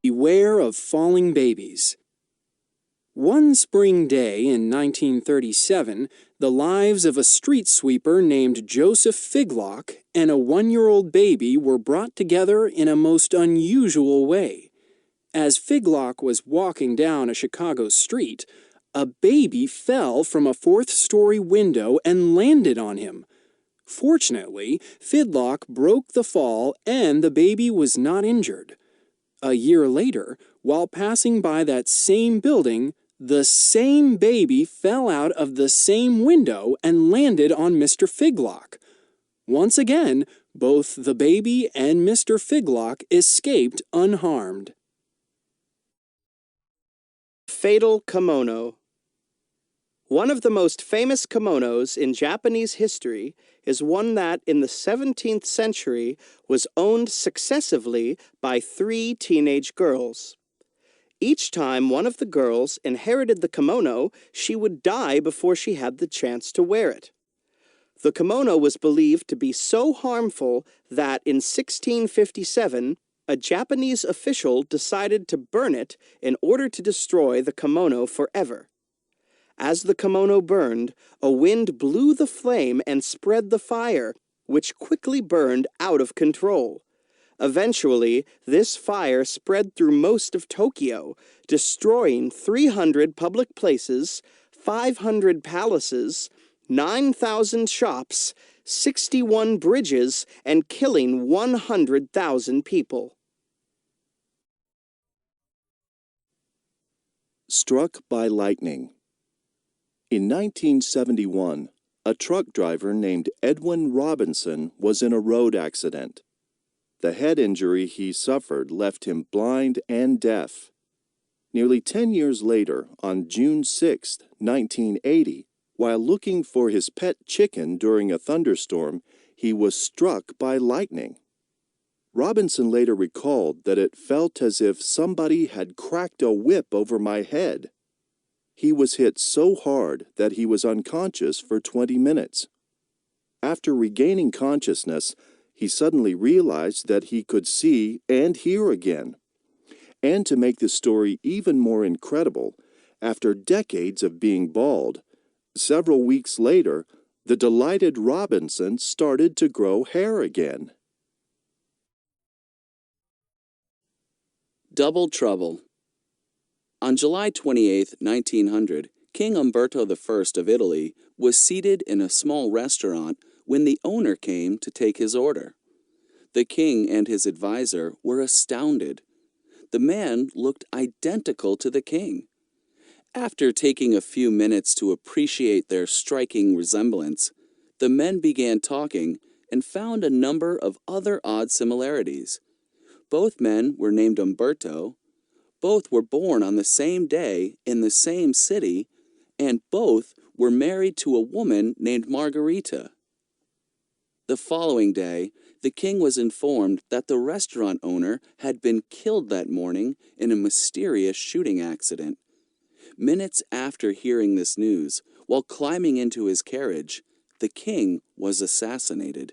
Beware of falling babies. One spring day in 1937, the lives of a street sweeper named Joseph Figlock and a one-year-old baby were brought together in a most unusual way. As Figlock was walking down a Chicago street, a baby fell from a fourth-story window and landed on him. Fortunately, Figlock broke the fall and the baby was not injured. A year later, while passing by that same building, the same baby fell out of the same window and landed on Mr. Figlock. Once again, both the baby and Mr. Figlock escaped unharmed. Fatal kimono. One of the most famous kimonos in Japanese history is one that, in the 17th century, was owned successively by 3 teenage girls. Each time one of the girls inherited the kimono, she would die before she had the chance to wear it. The kimono was believed to be so harmful that in 1657, a Japanese official decided to burn it in order to destroy the kimono forever. As the kimono burned, a wind blew the flame and spread the fire, which quickly burned out of control. Eventually, this fire spread through most of Tokyo, destroying 300 public places, 500 palaces, 9,000 shops, 61 bridges, and killing 100,000 people. Struck by lightning. In 1971, a truck driver named Edwin Robinson was in a road accident. The head injury he suffered left him blind and deaf. Nearly 10 years later, on June 6, 1980, while looking for his pet chicken during a thunderstorm, he was struck by lightning. Robinson later recalled that it felt as if somebody had cracked a whip over my head. He was hit so hard that he was unconscious for 20 minutes. After regaining consciousness, he suddenly realized that he could see and hear again. And to make the story even more incredible, after decades of being bald, several weeks later, the delighted Robinson started to grow hair again. Double Trouble. On July 28, 1900, King Umberto I of Italy was seated in a small restaurant when the owner came to take his order. The king and his advisor were astounded. The man looked identical to the king. After taking a few minutes to appreciate their striking resemblance, the men began talking and found a number of other odd similarities. Both men were named Umberto, both were born on the same day in the same city, and both were married to a woman named Margarita. The following day, the king was informed that the restaurant owner had been killed that morning in a mysterious shooting accident. Minutes after hearing this news, while climbing into his carriage, the king was assassinated.